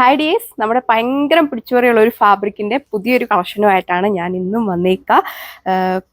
Hi days, നമ്മുടെ ഭയങ്കരം പിടിച്ചുപറിയുള്ള ഒരു ഫാബ്രിക്കിൻ്റെ പുതിയൊരു കളക്ഷനുമായിട്ടാണ് ഞാൻ ഇന്നും വന്നേക്കുക.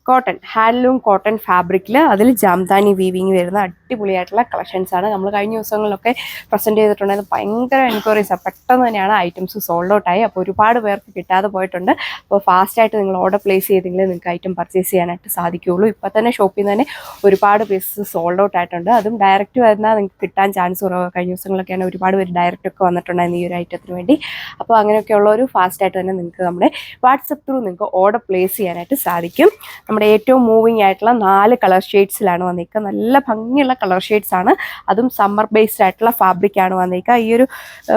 കോട്ടൺ, ഹാൻഡ്ലൂം കോട്ടൺ ഫാബ്രിക്കിൽ അതിൽ ജാംദാനി വീവിങ് വരുന്ന അടിപൊളിയായിട്ടുള്ള കളക്ഷൻസാണ്. നമ്മൾ കഴിഞ്ഞ ദിവസങ്ങളിലൊക്കെ പ്രസൻറ്റ് ചെയ്തിട്ടുണ്ടായിരുന്നു. ഭയങ്കര എൻക്വയറീസാണ്. പെട്ടെന്ന് തന്നെയാണ് ഐറ്റംസ് സോൾഡ് ഔട്ടായി. അപ്പോൾ ഒരുപാട് പേർക്ക് കിട്ടാതെ പോയിട്ടുണ്ട്. അപ്പോൾ ഫാസ്റ്റായിട്ട് നിങ്ങൾ ഓർഡർ പ്ലേസ് ചെയ്തെങ്കിൽ നിങ്ങൾക്ക് ഐറ്റം പർച്ചേസ് ചെയ്യാനായിട്ട് സാധിക്കുകയുള്ളൂ. ഇപ്പോൾ തന്നെ ഷോപ്പിൽ നിന്ന് തന്നെ ഒരുപാട് പീസസ് സോൾഡ് ഔട്ട് ആയിട്ടുണ്ട്. അതും ഡയറക്റ്റ് വരുന്നാൽ നിങ്ങൾക്ക് കിട്ടാൻ ചാൻസ് കുറവ്. കഴിഞ്ഞ ദിവസങ്ങളൊക്കെയാണ് ഒരുപാട് പേര് ഡയറക്റ്റൊക്കെ വന്നിട്ടുണ്ടായിരുന്നു ഈ ഒരു ഐറ്റത്തിന് വേണ്ടി. അപ്പോൾ അങ്ങനെയൊക്കെയുള്ള ഒരു ഫാസ്റ്റായിട്ട് തന്നെ നിങ്ങൾക്ക് നമ്മുടെ വാട്സപ്പ് ത്രൂ നിങ്ങൾക്ക് ഓർഡർ പ്ലേസ് ചെയ്യാനായിട്ട് സാധിക്കും. നമ്മുടെ ഏറ്റവും മൂവിങ് ആയിട്ടുള്ള 4 കളർ ഷെയ്ഡ്സിലാണ് വന്നിരിക്കുക. നല്ല ഭംഗിയുള്ള കളർ ഷെയ്ഡ്സ് ആണ്. അതും സമ്മർ ബേസ്ഡ് ആയിട്ടുള്ള ഫാബ്രിക്കാണ് വന്നിരിക്കുക. ഈ ഒരു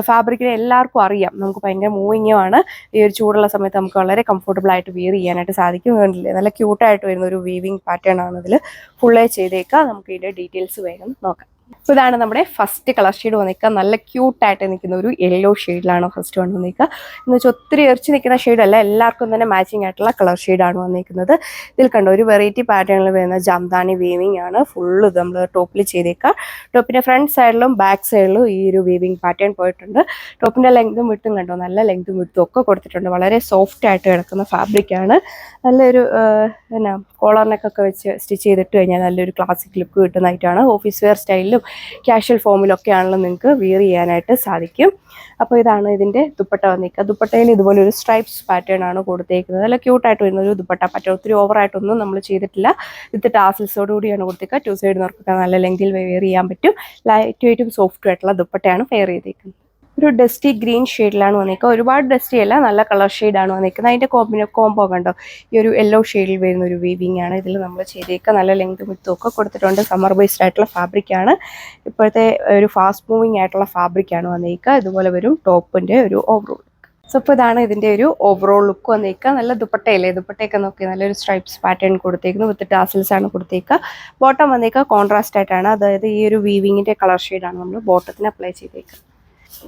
ഫാബ്രിക്കിനെ എല്ലാവർക്കും അറിയാം, നമുക്ക് ഭയങ്കര മൂവിങ്ങുമാണ്. ഈ ഒരു ചൂടുള്ള സമയത്ത് നമുക്ക് വളരെ കംഫർട്ടബിൾ ആയിട്ട് വിയർ ചെയ്യാനായിട്ട് സാധിക്കും. വേണ്ടില്ലേ, നല്ല ക്യൂട്ടായിട്ട് വരുന്ന ഒരു വീവിങ് പാറ്റേൺ ആണ് ഇതിൽ ഫുള്ളേ ചെയ്തേക്കുക. നമുക്ക് ഇതിൻ്റെ ഡീറ്റെയിൽസ് വേഗം നോക്കാം. അപ്പോൾ ഇതാണ് നമ്മുടെ ഫസ്റ്റ് കളർ ഷെയ്ഡ് വന്നിരിക്കുക. നല്ല ക്യൂട്ടായിട്ട് നിൽക്കുന്ന ഒരു യെല്ലോ ഷെയ്ഡിലാണ് ഫസ്റ്റ് വന്ന് വന്നിരിക്കുക. എന്ന് വെച്ചാൽ ഒത്തിരി എറിച്ച് നിൽക്കുന്ന ഷെയ്ഡല്ല, എല്ലാവർക്കും തന്നെ മാച്ചിങ് ആയിട്ടുള്ള കളർ ഷെയ്ഡാണ് വന്നിരിക്കുന്നത്. ഇതിൽ കണ്ടോ, ഒരു വെറൈറ്റി പാറ്റേണിൽ വരുന്ന ജാംദാനി വീവിങ് ആണ് ഫുള്ള് നമ്മൾ ടോപ്പിൽ ചെയ്തേക്കുക. ടോപ്പിൻ്റെ ഫ്രണ്ട് സൈഡിലും ബാക്ക് സൈഡിലും ഈ ഒരു വീവിങ് പാറ്റേൺ പോയിട്ടുണ്ട്. ടോപ്പിൻ്റെ ലെങ്തും വിട്ടും കണ്ടോ, നല്ല ലെങ്തും വിട്ടും ഒക്കെ കൊടുത്തിട്ടുണ്ട്. വളരെ സോഫ്റ്റ് ആയിട്ട് കിടക്കുന്ന ഫാബ്രിക്കാണ്. നല്ലൊരു എന്നാ കോളറിനൊക്കെ വെച്ച് സ്റ്റിച്ച് ചെയ്തിട്ട് കഴിഞ്ഞാൽ നല്ലൊരു ക്ലാസിക് ലുക്ക് കിട്ടുന്നതായിട്ടാണ്. ഓഫീസ് വെയർ സ്റ്റൈലിലും കാഷ്വൽ ഫോമിലൊക്കെ ആണല്ലോ നിങ്ങൾക്ക് വിയർ ചെയ്യാനായിട്ട് സാധിക്കും. അപ്പോൾ ഇതാണ് ഇതിൻ്റെ ദുപ്പട്ട വന്നിരിക്കുക. ദുപ്പട്ടയിൽ ഇതുപോലെ ഒരു സ്ട്രൈപ്സ് പാറ്റേൺ ആണ് കൊടുത്തേക്കുന്നത്. നല്ല ക്യൂട്ടായിട്ട് വരുന്ന ഒരു ദുപ്പട്ട പാറ്റേൺ. ഒത്തിരി ഓവറായിട്ടൊന്നും നമ്മൾ ചെയ്തിട്ടില്ല. ഇത് ടാസിൽസോട് കൂടിയാണ് കൊടുത്തേക്കുക. 2 സൈഡിനവർക്കൊക്കെ നല്ല ലെങ്തിൽ വെയർ ചെയ്യാൻ പറ്റും. ലൈറ്റ് വെയ്റ്റും സോഫ്റ്റും ആയിട്ടുള്ള ദുപ്പട്ടയാണ് പെയർ ചെയ്തേക്കുന്നത്. ഒരു ഡസ്റ്റി ഗ്രീൻ ഷെയ്ഡിലാണ് വന്നിരിക്കുക. ഒരുപാട് ഡസ്റ്റി അല്ല, നല്ല കളർ ഷെയ്ഡാണ് വന്നിരിക്കുന്നത്. അതിൻ്റെ കോംബോ കണ്ടോ, ഈ ഒരു യെല്ലോ ഷെയ്ഡിൽ വരുന്ന ഒരു വീവിങ് ആണ് ഇതിൽ നമ്മൾ ചെയ്തേക്കുക. നല്ല ലെങ്ത് വിത്തും ഒക്കെ കൊടുത്തിട്ടുണ്ട്. സമ്മർ ബേസ്ഡ് ആയിട്ടുള്ള ഫാബ്രിക്കാണ്. ഇപ്പോഴത്തെ ഒരു ഫാസ്റ്റ് മൂവിങ് ആയിട്ടുള്ള ഫാബ്രിക്കാണ് വന്നിരിക്കുക. ഇതുപോലെ വരും ടോപ്പിൻ്റെ ഒരു ഓവറോൾ. സോ ഇപ്പോൾ ഇതാണ് ഇതിൻ്റെ ഒരു ഓവറോൾ ലുക്ക് വന്നിരിക്കുക. നല്ല ദുപ്പട്ടയല്ലേ, ദുപ്പട്ടയൊക്കെ നോക്കി നല്ലൊരു സ്ട്രൈപ്സ് പാറ്റേൺ കൊടുത്തേക്കുന്നു. വിത്ത് ടാസിൽസ് ആണ് കൊടുത്തേക്കുക. ബോട്ടം വന്നിരിക്കുക കോൺട്രാസ്റ്റ് ആയിട്ടാണ്, അതായത് ഈ ഒരു വീവിങ്ങിൻ്റെ കളർ ഷെയ്ഡാണ് നമ്മൾ ബോട്ടത്തിന് അപ്ലൈ ചെയ്തേക്കുക.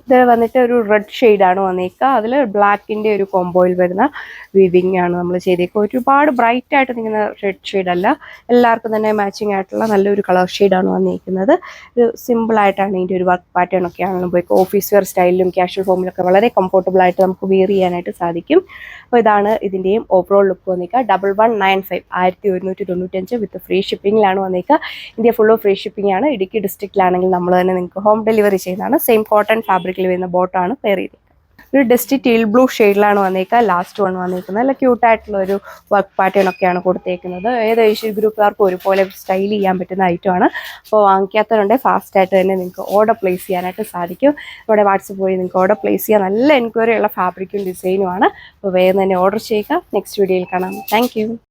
ഇത് വന്നിട്ട് ഒരു റെഡ് ഷെയ്ഡാണ് വന്നിരിക്കുക. അതിൽ ബ്ലാക്കിൻ്റെ ഒരു കോംബോയിൽ വരുന്ന വീവിങ് ആണ് നമ്മൾ ചെയ്തേക്കുക. ഒരുപാട് ബ്രൈറ്റ് ആയിട്ട് നിൽക്കുന്ന റെഡ് ഷെയ്ഡല്ല, എല്ലാവർക്കും തന്നെ മാച്ചിങ് ആയിട്ടുള്ള നല്ലൊരു കളർ ഷെയ്ഡാണ് വന്നിരിക്കുന്നത്. ഒരു സിമ്പിളായിട്ടാണ് ഇതിൻ്റെ ഒരു വർക്ക് പാറ്റേൺ ഒക്കെ ആണെങ്കിലും പോയി ഓഫീസ് വെയർ സ്റ്റൈലിലും കാഷ്വൽ ഫോമിലൊക്കെ വളരെ കംഫർട്ടബിൾ ആയിട്ട് നമുക്ക് വിയർ ചെയ്യാനായിട്ട് സാധിക്കും. അപ്പോൾ ഇതാണ് ഇതിൻ്റെയും ഓവറോൾ ലുക്ക് വന്നിരിക്കുക. 1195 1195 വിത്ത് ഫ്രീ ഷിപ്പിങ്ങിലാണ് വന്നിരിക്കുക. ഇന്ത്യ ഫുള്ള് ഫ്രീ ഷിപ്പിംഗ് ആണ്. ഇടുക്കി ഡിസ്ട്രിക്റ്റിലാണെങ്കിൽ നമ്മൾ തന്നെ നിങ്ങൾക്ക് ഹോം ഡെലിവറി ചെയ്യുന്നതാണ്. സെയിം കോട്ടൺ ഫാബ്രിക്കിൽ വരുന്ന ബോട്ടാണ് പെയർ ചെയ്തേക്കുക. ഒരു ഡസ്റ്റി ടീൽ ബ്ലൂ ഷെയ്ഡിലാണ് വന്നിരിക്കുക. ലാസ്റ്റ് വൺ വന്നിരിക്കുന്നത് നല്ല ക്യൂട്ടായിട്ടുള്ള ഒരു വർക്ക് പാറ്റേൺ ഒക്കെയാണ് കൊടുത്തേക്കുന്നത്. ഏത് ഏഷ്യൻ ഗ്രൂപ്പുകാർക്കും ഒരുപോലെ സ്റ്റൈൽ ചെയ്യാൻ പറ്റുന്ന ഐറ്റമാണ്. അപ്പോൾ വാങ്ങിക്കാത്തവരുണ്ടെങ്കിൽ ഫാസ്റ്റായിട്ട് തന്നെ നിങ്ങൾക്ക് ഓർഡർ പ്ലേസ് ചെയ്യാനായിട്ട് സാധിക്കും. നമ്മുടെ വാട്സപ്പ് വഴി നിങ്ങൾക്ക് ഓർഡർ പ്ലേസ് ചെയ്യാൻ നല്ല എൻക്വയറി ഉള്ള ഫാബ്രിക്കും ഡിസൈനുമാണ്. അപ്പോൾ വേഗം തന്നെ ഓർഡർ ചെയ്യുക. നെക്സ്റ്റ് വീഡിയോയിൽ കാണാം. താങ്ക്